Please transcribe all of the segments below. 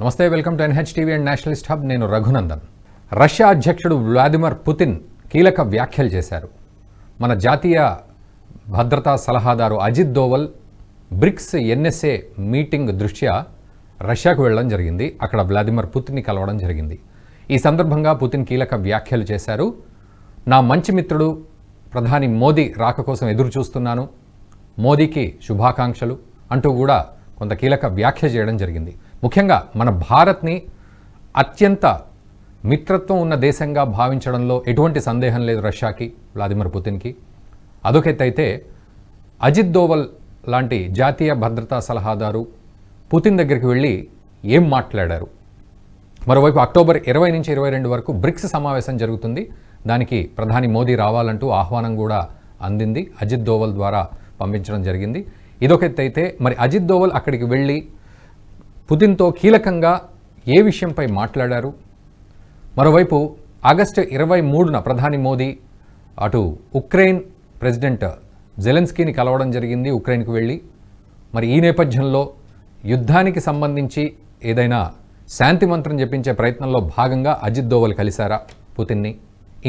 నమస్తే, welcome to NHTV and nationalist hub. నేను Raghunandan. Russia అధ్యక్షుడు వ్లాదిమిర్ పుతిన్ కీలక వ్యాఖ్యలు చేశారు. మన జాతీయ భద్రతా సలహాదారు Ajit Doval BRICS NSA meeting దృష్ట్యా రష్యాకు వెళ్ళడం జరిగింది. అక్కడ వ్లాదిమిర్ పుతిన్ని కలవడం జరిగింది. ఈ సందర్భంగా పుతిన్ కీలక వ్యాఖ్యలు చేశారు. నా మంచి మిత్రుడు ప్రధాని మోదీ రాక కోసం ఎదురు చూస్తున్నాను, మోదీకి శుభాకాంక్షలు అంటూ కూడా కొంత కీలక వ్యాఖ్య చేయడం జరిగింది. ముఖ్యంగా మన భారత్ని అత్యంత మిత్రత్వం ఉన్న దేశంగా భావించడంలో ఎటువంటి సందేహం లేదు రష్యాకి, వ్లాదిమిర్ పుతిన్కి. అదొకెత్తైతే అజిత్ దోవల్ లాంటి జాతీయ భద్రతా సలహాదారు పుతిన్ దగ్గరికి వెళ్ళి ఏం మాట్లాడారు? మరోవైపు అక్టోబర్ 20 నుంచి 22 వరకు బ్రిక్స్ సమావేశం జరుగుతుంది. దానికి ప్రధాని మోదీ రావాలంటూ ఆహ్వానం కూడా అందింది, అజిత్ దోవల్ ద్వారా పంపించడం జరిగింది. ఇదొకెత్తైతే మరి అజిత్ దోవల్ అక్కడికి వెళ్ళి పుతిన్తో కీలకంగా ఏ విషయంపై మాట్లాడారు? మరోవైపు ఆగస్టు 23న ప్రధాని మోదీ అటు ఉక్రెయిన్ ప్రెసిడెంట్ జెలెన్స్కీని కలవడం జరిగింది, ఉక్రెయిన్కు వెళ్ళి. మరి ఈ నేపథ్యంలో యుద్ధానికి సంబంధించి ఏదైనా శాంతి మంత్రం చెప్పించే ప్రయత్నంలో భాగంగా అజిత్ దోవల్ కలిశారా పుతిన్ని?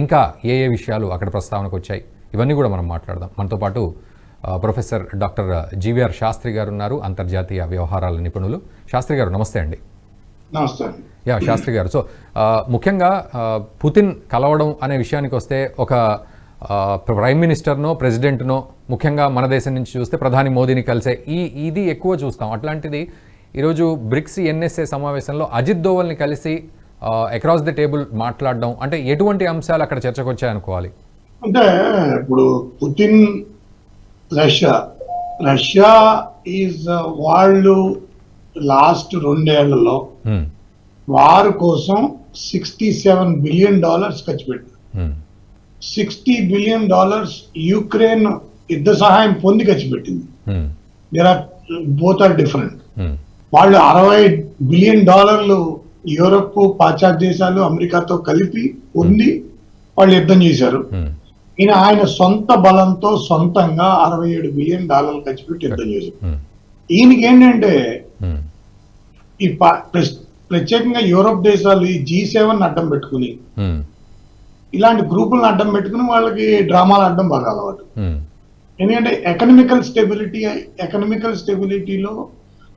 ఇంకా ఏ విషయాలు అక్కడ ప్రస్తావనకు వచ్చాయి? ఇవన్నీ కూడా మనం మాట్లాడదాం. మనతో పాటు ప్రొఫెసర్ డాక్టర్ జీవీఆర్ శాస్త్రి గారు ఉన్నారు, అంతర్జాతీయ వ్యవహారాల నిపుణులు. శాస్త్రి గారు నమస్తే అండి. నమస్తే. శాస్త్రి గారు, సో ముఖ్యంగా పుతిన్ కలవడం అనే విషయానికి వస్తే ఒక ప్రైమ్ మినిస్టర్నో ప్రెసిడెంట్నో, ముఖ్యంగా మన దేశం నుంచి చూస్తే ప్రధాని మోదీని కలిసే ఇది ఎక్కువ చూస్తాం. అట్లాంటిది ఈరోజు బ్రిక్స్ NSA సమావేశంలో అజిత్ దోవల్ని కలిసి అక్రాస్ ది టేబుల్ మాట్లాడడం అంటే ఎటువంటి అంశాలు అక్కడ చర్చకు వచ్చాయనుకోవాలి? అంటే ఇప్పుడు పుతిన్ రష్యా ఈజ్ వాళ్ళు లాస్ట్ 2 ఏళ్లలో వార్ కోసం $67 బిలియన్ ఖర్చు పెట్టారు. $60 బిలియన్ యుక్రెయిన్ యుద్ధ సహాయం పొంది ఖర్చు పెట్టింది. Both are different. వాళ్ళు $60 బిలియన్ యూరోప్, పాశ్చాత్య దేశాలు, అమెరికాతో కలిపి పొంది వాళ్ళు యుద్ధం చేశారు. ఆయన సొంత బలంతో సొంతంగా $67 బిలియన్ ఖర్చు పెట్టి యుద్ధం చేశారు. ఈయనకి ఏంటంటే ఈ ప్రత్యేకంగా యూరోప్ దేశాలు ఈ G7 అడ్డం పెట్టుకుని, ఇలాంటి గ్రూపులను అడ్డం పెట్టుకుని వాళ్ళకి డ్రామాలు అడ్డం బాగా అలవాటు. ఎందుకంటే ఎకనామికల్ స్టెబిలిటీలో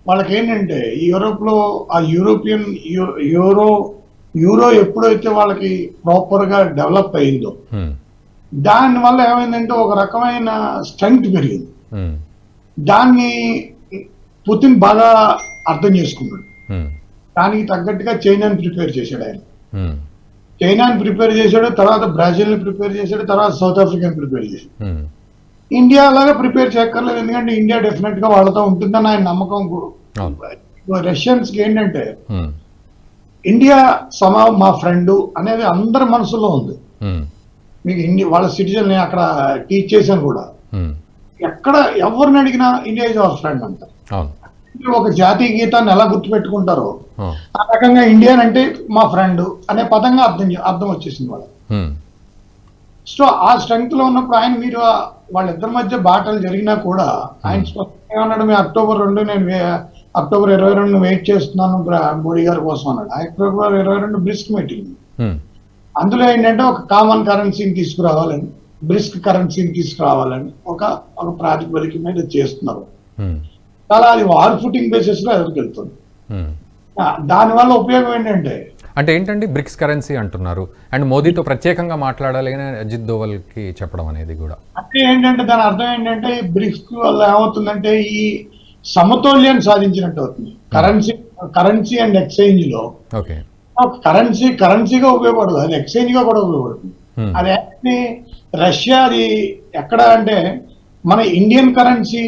వాళ్ళకి ఏంటంటే యూరోప్ లో ఆ యూరో ఎప్పుడైతే వాళ్ళకి ప్రాపర్ గా డెవలప్ అయిందో దాని వల్ల ఏమైందంటే ఒక రకమైన స్ట్రెంగ్త్ పెరిగింది. దాన్ని పుతిన్ బాగా అర్థం చేసుకున్నాడు. దానికి తగ్గట్టుగా చైనాని ప్రిపేర్ చేశాడు. చైనాని ప్రిపేర్ చేశాడు, తర్వాత బ్రెజిల్ని ప్రిపేర్ చేశాడు, తర్వాత సౌత్ ఆఫ్రికాని ప్రిపేర్ చేశాడు. ఇండియా అలాగా ప్రిపేర్ చేయక్కర్లేదు, ఎందుకంటే ఇండియా డెఫినెట్ గా వాళ్ళతో ఉంటుందని ఆయన నమ్మకం. రష్యన్స్ కి ఏంటంటే ఇండియా మా ఫ్రెండ్ అనేది అందరి మనసులో ఉంది. మీకు వాళ్ళ సిటిజన్ అక్కడ టీచ్ చేశాను కూడా, ఎక్కడ ఎవరిని అడిగినా ఇండియా ఇస్ అవర్ ఫ్రెండ్ అంటారు. ఒక జాతీయ గీతాన్ని ఎలా గుర్తుపెట్టుకుంటారో ఆ రకంగా ఇండియన్ అంటే మా ఫ్రెండ్ అనే పదంగా అర్థం వచ్చేసింది వాళ్ళకి. సో ఆ స్ట్రెంగ్త్ లో ఉన్నప్పుడు ఆయన మీరు వాళ్ళిద్దరి మధ్య బాటలు జరిగినా కూడా ఆయన స్పష్టంగా ఏమన్నాడు, మీ అక్టోబర్ 22 వెయిట్ చేస్తున్నాను మోడీ గారి కోసం అన్నాడు. October 22 BRICS meeting. అందులో ఏంటంటే ఒక కామన్ కరెన్సీని తీసుకురావాలని, బ్రిస్క్ కరెన్సీని తీసుకురావాలని ఒక ప్రాతిపదిక మీద చేస్తున్నారు. చాలా అది వార్ ఫుటింగ్ బేసిస్ లో ఎదురుకెళ్తుంది. దానివల్ల ఉపయోగం ఏంటంటే బ్రిక్స్ కరెన్సీ అంటున్నారు అండ్ మోదీతో ప్రత్యేకంగా మాట్లాడాలి అని అజిత్ దోవల్ కి చెప్పడం అనేది కూడా అంటే ఏంటంటే దాని అర్థం ఏంటంటే బ్రిక్స్ వల్ల ఏమవుతుందంటే ఈ సమతౌల్యాన్ని సాధించినట్టు అవుతుంది. కరెన్సీ అండ్ ఎక్స్చేంజ్ లో కరెన్సీగా ఉపయోగపడదు, అది ఎక్స్చేంజ్ గా కూడా ఉపయోగపడుతుంది. అది రష్యా అది ఎక్కడ అంటే మన ఇండియన్ కరెన్సీ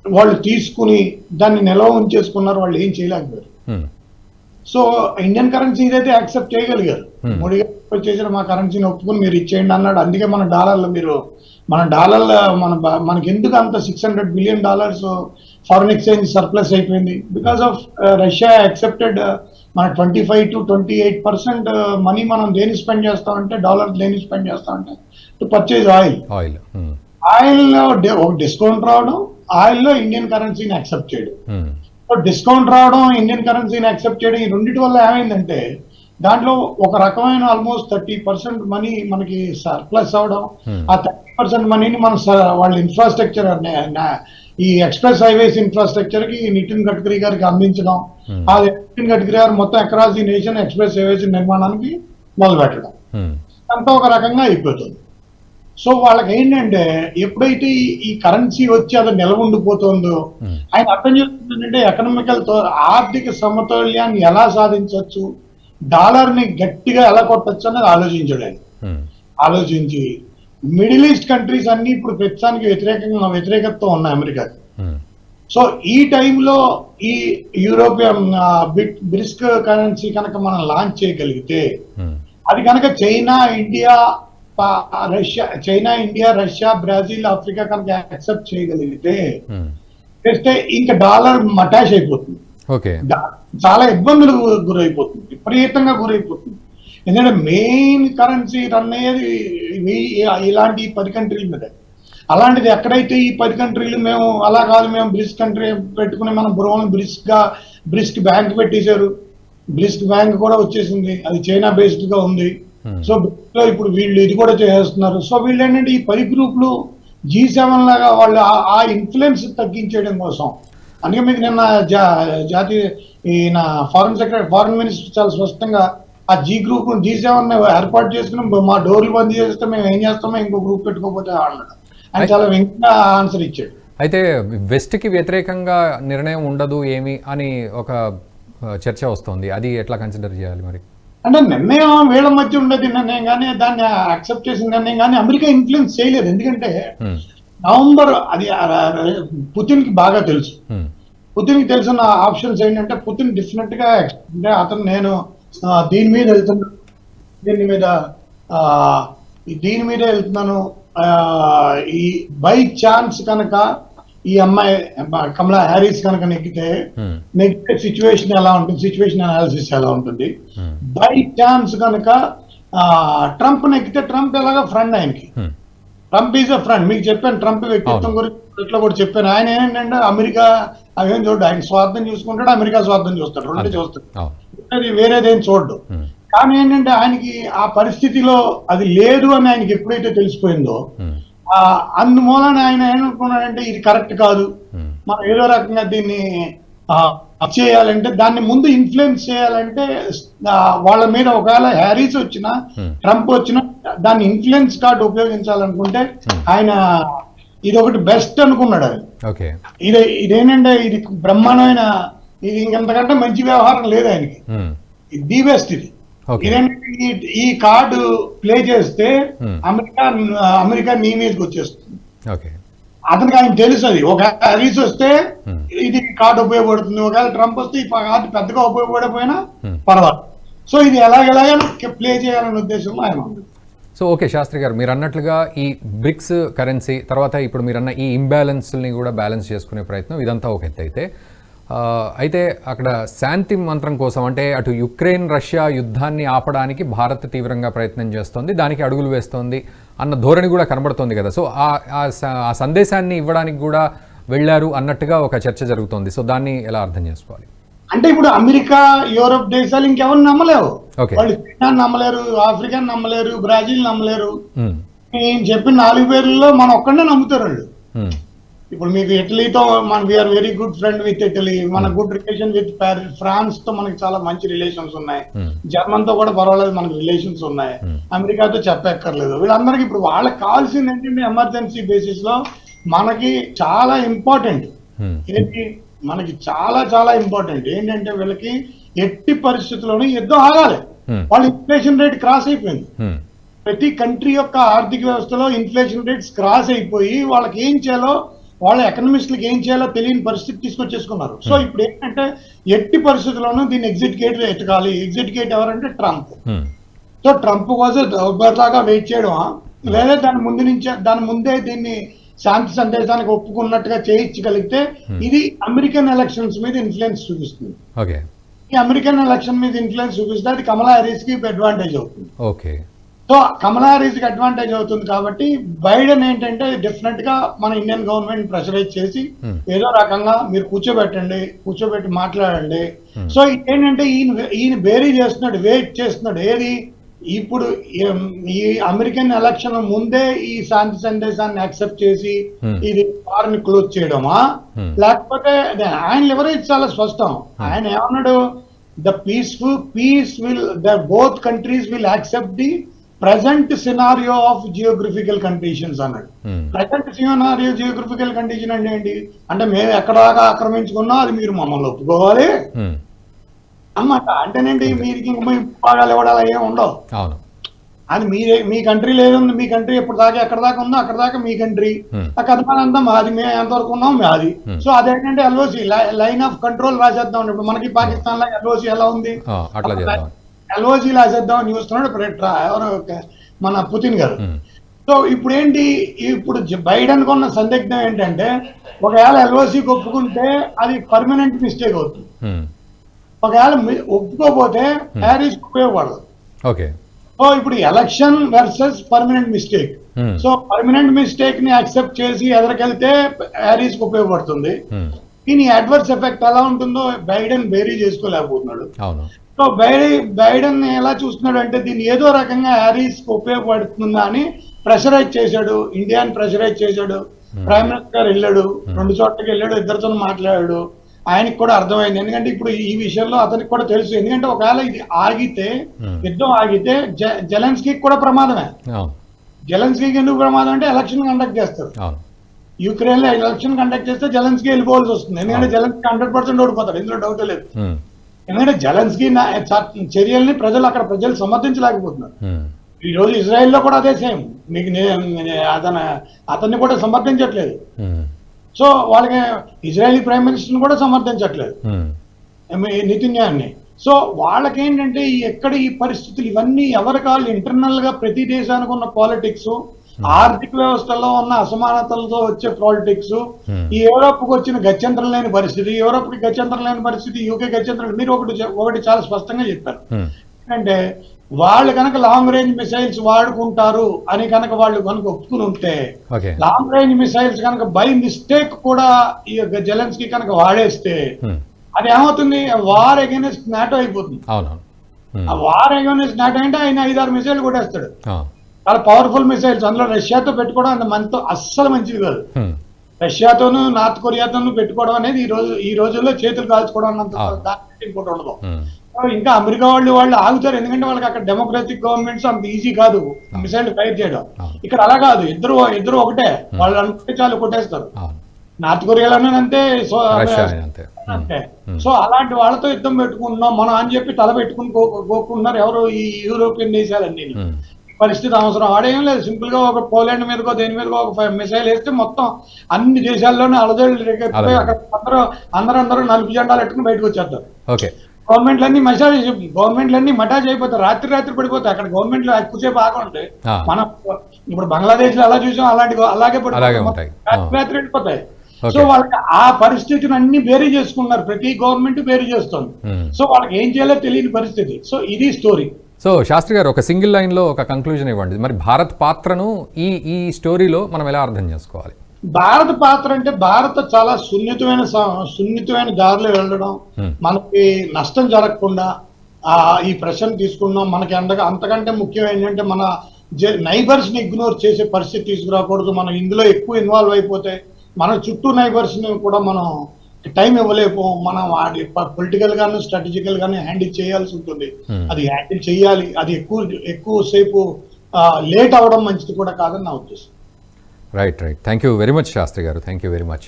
వాళ్ళు తీసుకుని దాన్ని నిల్వ ఉంచేసుకున్నారు, వాళ్ళు ఏం చేయలేకపోయారు. సో ఇండియన్ కరెన్సీ ఇదైతే యాక్సెప్ట్ చేయగలిగారు. మోడీ గారు చేసిన మా కరెన్సీని ఒప్పుకుని మీరు ఇచ్చేయండి అన్నాడు. అందుకే మనకి ఎందుకు అంత $600 బిలియన్ ఫారెన్ ఎక్స్చేంజ్ సర్ప్లస్ అయిపోయింది? బికాస్ ఆఫ్ రష్యా యాక్సెప్టెడ్ మన 25 to 28% మనీ మనం దేని స్పెండ్ చేస్తామంటే దేని స్పెండ్ చేస్తామంటే టు పర్చేజ్ ఆయిల్ లో ఒక డిస్కౌంట్ రావడం, ఆయిల్ లో ఇండియన్ కరెన్సీని యాక్సెప్ట్ చేయడం. డిస్కౌంట్ రావడం, ఇండియన్ కరెన్సీని యాక్సెప్ట్ చేయడం, ఈ రెండింటి వల్ల ఏమైందంటే దాంట్లో ఒక రకమైన ఆల్మోస్ట్ 30% మనీ మనకి సర్ప్లస్ అవడం, ఆ 30% మనీని మన వాళ్ళ ఇన్ఫ్రాస్ట్రక్చర్ ఈ ఎక్స్ప్రెస్ హైవేస్ ఇన్ఫ్రాస్ట్రక్చర్ కి నితిన్ గడ్కరీ గారికి అందించడం, ఆ నితిన్ గడ్కరీ గారు మొత్తం across the nation express highways నిర్మాణానికి మొదలు పెట్టడం అంతా ఒక రకంగా అయిపోతుంది. సో వాళ్ళకి ఏంటంటే ఎప్పుడైతే ఈ కరెన్సీ వచ్చి అది నిలబడిపోతుందో ఆయన అర్థం చేస్తుందంటే ఎకనామికల్ ఆర్థిక సమతుల్యాన్ని ఎలా సాధించవచ్చు, డాలర్ ని గట్టిగా ఎలా కొట్టచ్చు అనేది ఆలోచించాడు ఆయన. ఆలోచించి మిడిల్ ఈస్ట్ కంట్రీస్ అన్ని ఇప్పుడు ప్రస్తుతానికి వ్యతిరేకతతో ఉన్నాయి అమెరికాకి. సో ఈ టైంలో ఈ యూరోపియన్ బ్రిస్క్ కరెన్సీ కనుక మనం లాంచ్ చేయగలిగితే, అది కనుక China, India, Russia, Brazil, Africa కనుక యాక్సెప్ట్ చేయగలిగితే చేస్తే ఇంకా డాలర్ మటాష్ అయిపోతుంది, చాలా ఇబ్బందులు గురైపోతుంది, విపరీతంగా గురైపోతుంది. ఎందుకంటే మెయిన్ కరెన్సీ రన్ అయ్యేది ఇలాంటి 10 కంట్రీల మీద. అలాంటిది ఎక్కడైతే ఈ 10 కంట్రీలు మేము అలా కాదు, మేము బ్రిస్క్ కంట్రీ పెట్టుకుని మనం బుర్రని బ్రిస్క్ బ్యాంక్ పెట్టేశారు, బ్రిస్క్ బ్యాంక్ కూడా వచ్చేసింది, అది చైనా బేస్డ్ గా ఉంది. సో ఇప్పుడు వీళ్ళు ఇది కూడా చేస్తున్నారు. సో వీళ్ళు ఏంటంటే ఈ 10 గ్రూపులు G7 లాగా వాళ్ళు ఆ ఇన్ఫ్లుయెన్స్ తగ్గించేయడం కోసం, అందుకే మీకు నిన్న జాతీయ ఈయన ఫారెన్ మినిస్టర్ చాలా స్పష్టంగా ఆ G7 ఏర్పాటు చేసుకుని మా డోర్లు బంద్ చేస్తే మేము ఏం చేస్తామో ఇంకో గ్రూప్ పెట్టుకోకపోతే అన్నాడు. ఆయన చాలా వెంటనే ఆన్సర్ ఇచ్చాడు. అయితే వెస్ట్ కి వ్యతిరేకంగా నిర్ణయం ఉండదు ఏమి అని ఒక చర్చ వస్తుంది, అది ఎట్లా కన్సిడర్ చేయాలి మరి? అంటే నిర్ణయం వీళ్ళ మధ్య ఉండేది నిర్ణయం కానీ, దాన్ని యాక్సెప్ట్ చేసిన నిర్ణయం కానీ అమెరికా ఇన్ఫ్లుయెన్స్ చేయలేదు. ఎందుకంటే నవంబర్ అది పుతిన్ కి బాగా తెలుసు. పుతిన్ కి తెలిసిన ఆప్షన్స్ ఏంటంటే, పుతిన్ డెఫినెట్ గా అంటే అతను నేను దీని మీద వెళ్తున్నాను, దీని మీద వెళ్తున్నాను, ఈ బై ఛాన్స్ కనుక ఈ అమ్మాయి కమలా హ్యారిస్ కనుక నెగ్గితే సిచ్యువేషన్ ఎలా ఉంటుంది, సిచ్యువేషన్ అనాలిసిస్ ఎలా ఉంటుంది. బై ఛాన్స్ కనుక ట్రంప్ నెగ్గితే, ట్రంప్ ఎలాగా ఫ్రెండ్ ఆయనకి, ట్రంప్ ఈజ్ అ ఫ్రెండ్. మీకు చెప్పాను ట్రంప్ వ్యక్తిత్వం గురించి ఇట్లా కూడా చెప్పాను. ఆయన ఏంటంటే అమెరికా అవేం చూడు, ఆయన స్వార్థం చూసుకుంటాడు, అమెరికా స్వార్థం చూస్తాడు, రెండు చూస్తాడు, అది వేరేదేం చూడడు. కానీ ఏంటంటే ఆయనకి ఆ పరిస్థితిలో అది లేదు అని ఆయనకి ఎప్పుడైతే తెలిసిపోయిందో, అందుమూలన ఆయన ఏమనుకున్నాడంటే ఇది కరెక్ట్ కాదు, మనం ఏదో రకంగా దీన్ని చేయాలంటే, దాన్ని ముందు ఇన్ఫ్లుయెన్స్ చేయాలంటే వాళ్ళ మీద ఒకవేళ హ్యారీస్ వచ్చినా ట్రంప్ వచ్చినా దాన్ని ఇన్ఫ్లుయెన్స్ కార్డు ఉపయోగించాలనుకుంటే ఆయన ఇది ఒకటి బెస్ట్ అనుకున్నాడు. అది ఇదేంటంటే ఇది బ్రహ్మాండమైన, ఇది ఇంకెంతకంటే మంచి వ్యవహారం లేదు ఆయనకి, ది బెస్ట్ ఇది. ఈ కార్డు ప్లే చేస్తే అమెరికా నీ మీదకి వచ్చేస్తుంది. అతనికి ఆయన తెలుసు, అది ఒక హ్యారీస్ వస్తే ఇది కార్డు ఉపయోగపడుతుంది, ఒకవేళ ట్రంప్ వస్తే ఈ కార్డు పెద్దగా ఉపయోగపడకపోయినా పర్వాలేదు. సో ఇది ఎలాగైనా ప్లే చేయాలనే ఉద్దేశంలో ఆయన ఉంది. సో ఓకే శాస్త్రి గారు, మీరు అన్నట్లుగా ఈ బ్రిక్స్ కరెన్సీ తర్వాత ఇప్పుడు మీరు అన్న ఈ ఇంబ్యాలెన్స్ని కూడా బ్యాలెన్స్ చేసుకునే ప్రయత్నం ఇదంతా ఒక ఎత్తు అయితే అక్కడ శాంతి మంత్రం కోసం, అంటే అటు యుక్రెయిన్ రష్యా యుద్ధాన్ని ఆపడానికి భారత్ తీవ్రంగా ప్రయత్నం చేస్తోంది, దానికి అడుగులు వేస్తోంది అన్న ధోరణి కూడా కనబడుతోంది కదా. సో ఆ సందేశాన్ని ఇవ్వడానికి కూడా వెళ్ళారు అన్నట్టుగా ఒక చర్చ జరుగుతోంది. సో దాన్ని ఎలా అర్థం చేసుకోవాలి? అంటే ఇప్పుడు అమెరికా, యూరోప్ దేశాలు ఇంకెవరు నమ్మలేవు, వాళ్ళు చైనా నమ్మలేరు, ఆఫ్రికా నమ్మలేరు, బ్రెజిల్ నమ్మలేరు. నేను చెప్పిన 4 పేర్లలో మనం ఒక్కడే నమ్ముతారు వాళ్ళు. ఇప్పుడు మీకు ఇటలీతో మన we are very good friend with Italy, మన good relation with Paris. France తో మనకి చాలా మంచి రిలేషన్స్ ఉన్నాయి, జర్మన్ తో కూడా పర్వాలేదు మనకి రిలేషన్స్ ఉన్నాయి, అమెరికాతో చెప్పక్కర్లేదు. వీళ్ళందరికీ ఇప్పుడు వాళ్ళకి కావాల్సింది ఏంటంటే ఎమర్జెన్సీ బేసిస్ లో మనకి చాలా ఇంపార్టెంట్ ఏంటి, మనకి చాలా చాలా ఇంపార్టెంట్ ఏంటంటే వీళ్ళకి ఎట్టి పరిస్థితుల్లోనూ యుద్ధం ఆగాలి. వాళ్ళ ఇన్ఫ్లేషన్ రేట్ క్రాస్ అయిపోయింది. ప్రతి కంట్రీ యొక్క ఆర్థిక వ్యవస్థలో ఇన్ఫ్లేషన్ రేట్స్ క్రాస్ అయిపోయి వాళ్ళకి ఏం చేయాలో, వాళ్ళ ఎకనమిస్ట్లకి ఏం చేయాలో తెలియని పరిస్థితి తీసుకొచ్చేసుకున్నారు. సో ఇప్పుడు ఏంటంటే ఎట్టి పరిస్థితుల్లోనూ దీన్ని ఎగ్జిట్ గేట్ ఎత్తకాలి. ఎగ్జిట్ గేట్ ఎవరంటే ట్రంప్. సో ట్రంప్ కోసం దాకా వెయిట్ చేయడం, లేదా దాని ముందే దీన్ని శాంతి సందేశానికి ఒప్పుకున్నట్టుగా చేయించగలిగితే ఇది అమెరికన్ ఎలక్షన్స్ మీద ఇన్ఫ్లుయెన్స్ చూపిస్తుంది. ఈ అమెరికన్ ఎలక్షన్ మీద ఇన్ఫ్లుయెన్స్ చూపిస్తే అది కమలా హ్యారిస్ కి అడ్వాంటేజ్ అవుతుంది. సో కమలా హారిస్కి అడ్వాంటేజ్ అవుతుంది కాబట్టి బైడెన్ ఏంటంటే డెఫినెట్ గా మన ఇండియన్ గవర్నమెంట్ ప్రెషరైజ్ చేసి ఏదో రకంగా మీరు కూర్చోబెట్టి మాట్లాడండి. సో ఏంటంటే ఈయన బేరీ చేస్తున్నాడు, వెయిట్ చేస్తున్నాడు. ఏది ఇప్పుడు ఈ అమెరికన్ ఎలక్షన్ ముందే ఈ శాంతి సందేశాన్ని యాక్సెప్ట్ చేసి ఇది వారిని క్లోజ్ చేయడమా, లేకపోతే ఆయన లివరేజ్ చాలా స్పష్టం. ఆయన ఏమన్నాడు, peace will both countries will accept the present scenario of geographical conditions అన్నాడు. ప్రజెంట్ సినారియో జియోగ్రఫికల్ కండిషన్ అంటే ఏంటి అంటే మేము ఎక్కడ దాకా ఆక్రమించుకున్నా అది మీరు మమ్మల్ని ఒప్పుకోవాలి అన్నమాట. అంటేనండి మీరు భాగాలు ఇవ్వడాలు ఏమి ఉండవు. అది మీ కంట్రీ లేదుంది, మీ కంట్రీ ఎప్పుడు దాకా ఎక్కడ దాకా ఉందో అక్కడ దాకా మీ కంట్రీ, ఆ కథమాన అంతా మాది, మేము ఎంతవరకు ఉన్నాం మాది. సో అదేంటంటే ఎల్ఓసి లైన్ ఆఫ్ కంట్రోల్ రాసేద్దాం. ఇప్పుడు మనకి పాకిస్తాన్ లో ఎల్ఓసి ఎలా ఉంది, ఎల్ఓసి రాసేద్దాం అని చూస్తున్నాడు ఎవరు మన పుతిన్ గారు. సో ఇప్పుడు ఏంటి, ఇప్పుడు బైడెన్ కొన్న సందిగ్ధం ఏంటంటే ఒకవేళ ఎల్ఓసి ఒప్పుకుంటే అది పర్మనెంట్ మిస్టేక్ అవుతుంది, ఒకవేళ ఒప్పుకోపోతే హ్యారీస్ ఉపయోగపడదు. సో ఇప్పుడు election versus permanent mistake. So permanent mistake ని యాక్సెప్ట్ చేసి ఎదరికెళ్తే హ్యారీస్ కు ఉపయోగపడుతుంది. దీని అడ్వర్స్ ఎఫెక్ట్ ఎలా ఉంటుందో బైడెన్ బేరీ చేసుకోలేకపోతున్నాడు. సో బైడెన్ ఎలా చూస్తున్నాడు అంటే దీన్ని ఏదో రకంగా హ్యారీస్ కు ఉపయోగపడుతుందా అని ప్రెషరైజ్ చేశాడు, ఇండియాని ప్రెషరైజ్ చేశాడు. ప్రైమ్ మినిస్టర్ వెళ్ళాడు, 2 చోట్లకి వెళ్ళాడు, ఇద్దరితో మాట్లాడాడు. ఆయనకి కూడా అర్థమైంది, ఎందుకంటే ఇప్పుడు ఈ విషయంలో అతనికి కూడా తెలుసు. ఎందుకంటే ఒకవేళ ఇది ఆగితే, యుద్ధం ఆగితే జెలెన్స్కీ కూడా ప్రమాదమే. జెలెన్స్కీకి ఎందుకు ప్రమాదం అంటే ఎలక్షన్ కండక్ట్ చేస్తారు. యుక్రెయిన్ లో ఎలక్షన్ కండక్ట్ చేస్తే జెలెన్స్కీ వెళ్ళిపోవాల్సి వస్తుంది. ఎందుకంటే జెలెన్స్కీ 100% ఓడిపోతాడు, ఇందులో డౌట్ లేదు. ఎందుకంటే జెలెన్స్కీ చర్యల్ని ప్రజలు సమర్థించలేకపోతున్నారు. ఈ రోజు ఇజ్రాయెల్లో కూడా అదే సేమ్, మీకు అతన్ని కూడా సమర్థించట్లేదు. సో వాళ్ళకి ఇజ్రాయలీ ప్రైమ్ మినిస్టర్ని కూడా సమర్థించట్లేదు, నెతన్యాహుని. సో వాళ్ళకి ఏంటంటే ఎక్కడ ఈ పరిస్థితులు ఇవన్నీ ఎవరికి వాళ్ళు ఇంటర్నల్ గా ప్రతి దేశానికి ఉన్న పాలిటిక్స్, ఆర్థిక వ్యవస్థలో ఉన్న అసమానతలతో వచ్చే పాలిటిక్స్, ఈ యూరోప్ కు వచ్చిన గత్యంతరం లేని పరిస్థితి, యూరోప్ కి గత్యంతరం లేని పరిస్థితి, యూకే గత్యంతరం. మీరు ఒకటి చాలా స్పష్టంగా చెప్పారు, అంటే వాళ్ళు కనుక లాంగ్ రేంజ్ మిసైల్స్ వాడుకుంటారు అని కనుక వాళ్ళు కనుక ఒప్పుకుని ఉంటే, లాంగ్ రేంజ్ మిసైల్స్ కనుక బై మిస్టేక్ కూడా ఈ జెలెన్స్కీ కనుక వాడేస్తే అది ఏమవుతుంది, వార్ అగైనెస్ట్ నాటో అయిపోతుంది. ఆ వార్ అగైనెస్ట్ నాటో అంటే ఆయన 5-6 మిసైల్ కొట్టేస్తాడు, చాలా పవర్ఫుల్ మిసైల్స్. అందులో రష్యాతో పెట్టుకోవడం అంత మనతో అస్సలు మంచిది కాదు. రష్యాతోనూ నార్త్ కొరియాతోనూ పెట్టుకోవడం అనేది ఈ రోజుల్లో చేతులు కాల్చుకోవడం అంత ఇంకోటి ఉండదు. ఇంకా అమెరికా వాళ్ళు ఆగుతారు, ఎందుకంటే వాళ్ళకి అక్కడ డెమోక్రటిక్ గవర్నమెంట్స్ అంత ఈజీ కాదు మిసైల్ ఫైర్ చేయడం. ఇక్కడ అలా కాదు, ఇద్దరు ఒకటే, వాళ్ళు అనుకుంటే చాలు కొట్టేస్తారు. నార్త్ కొరియాలోనే అంతే, అంతే. సో అలాంటి వాళ్ళతో యుద్ధం పెట్టుకుంటున్నాం మనం అని చెప్పి తల పెట్టుకుని కోరుకుంటున్నారు ఎవరు, ఈ యూరోపియన్ దేశాలన్నీ. పరిస్థితి అవసరం ఆడేం లేదు, సింపుల్ గా ఒక పోలాండ్ మీదకో దేని మీదకో ఒక మిసైల్ వేస్తే మొత్తం అన్ని దేశాల్లోనే అలజడులు రేకెత్తిపోయి అక్కడ అందరూ నలుపు జెండాలు పెట్టుకుని బయటకు వచ్చేస్తారు. గవర్నమెంట్లన్నీ మటాజ్ అయిపోతాయి, రాత్రి పడిపోతాయి. అక్కడ గవర్నమెంట్లు ఎక్కువసేపు ఆగండి. మనం ఇప్పుడు బంగ్లాదేశ్ లో ఎలా చూసాం అలాగే పడిపోతాయి, రాత్రి వెళ్ళిపోతాయి. సో వాళ్ళకి ఆ పరిస్థితిని అన్ని బేరీ చేసుకున్నారు, ప్రతి గవర్నమెంట్ బేరీ చేస్తుంది. సో వాళ్ళకి ఏం చేయాలో తెలియని పరిస్థితి. సో ఇది స్టోరీ. సో శాస్త్రి గారు ఒక సింగిల్ లైన్ లో ఒక కంక్లూజన్ ఇవ్వండి, మరి భారత్ పాత్రను ఈ స్టోరీలో మనం ఎలా అర్థం చేసుకోవాలి? భారత పాత్ర అంటే భారత చాలా సున్నితమైన దారిలో వెళ్ళడం, మనకి నష్టం జరగకుండా ఈ ప్రశ్న తీసుకున్నాం. మనకి అంతకంటే ముఖ్యం ఏంటంటే మన నైబర్స్ ని ఇగ్నోర్ చేసే పరిస్థితి తీసుకురాకూడదు. మనం ఇందులో ఎక్కువ ఇన్వాల్వ్ అయిపోతే మన చుట్టూ నైబర్స్ ని కూడా మనం టైం ఇవ్వలేకపో. మనం వాడి పొలిటికల్ గాను స్ట్రాటజికల్ గాను హ్యాండిల్ చేయాల్సి ఉంటుంది. అది హ్యాండిల్ చేయాలి, అది ఎక్కువసేపు లేట్ అవ్వడం మంచిది కూడా కాదని నా ఉద్దేశం. Right. Thank you very much Shastri గారు, thank you very much.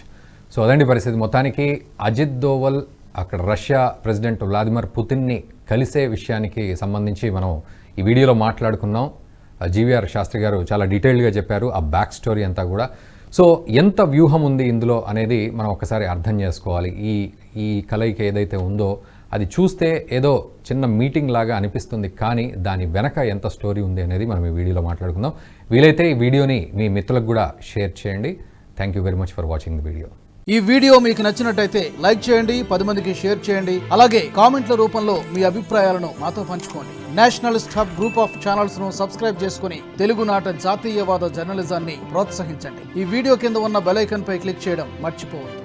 So అదండి పరిస్థితి. మొత్తానికి అజిత్ దోవల్ అక్కడ రష్యా ప్రెసిడెంట్ వ్లాదిమిర్ పుతిన్ని కలిసే విషయానికి సంబంధించి మనం ఈ వీడియోలో మాట్లాడుకున్నాం. జీవీఆర్ శాస్త్రి గారు చాలా డీటెయిల్డ్గా చెప్పారు ఆ బ్యాక్ స్టోరీ అంతా కూడా. సో ఎంత వ్యూహం ఉంది ఇందులో అనేది మనం ఒకసారి అర్థం చేసుకోవాలి. ఈ కలయిక ఏదైతే ఉందో అది చూస్తే ఏదో చిన్న మీటింగ్ లాగా అనిపిస్తుంది, కానీ దాని వెనక ఎంత స్టోరీ ఉంది అనేది మనం ఈ వీడియోలో మాట్లాడుకుందాం. వీలైతే ఈ వీడియోని మీ మిత్రులకు కూడా షేర్ చేయండి. Thank you very much for watching the video. ఈ వీడియో మీకు నచ్చినట్టయితే లైక్ చేయండి, 10 మందికి షేర్ చేయండి. అలాగే కామెంట్ల రూపంలో మీ అభిప్రాయాలను మాతో పంచుకోండి. Nationalist hub group of channels ను సబ్స్క్రైబ్ చేసుకుని తెలుగునాట జాతీయవాద జర్నలిజాన్ని ప్రోత్సహించండి. ఈ వీడియో కింద ఉన్న బెల్ ఐకాన్ పై క్లిక్ చేయడం మర్చిపోవద్దు.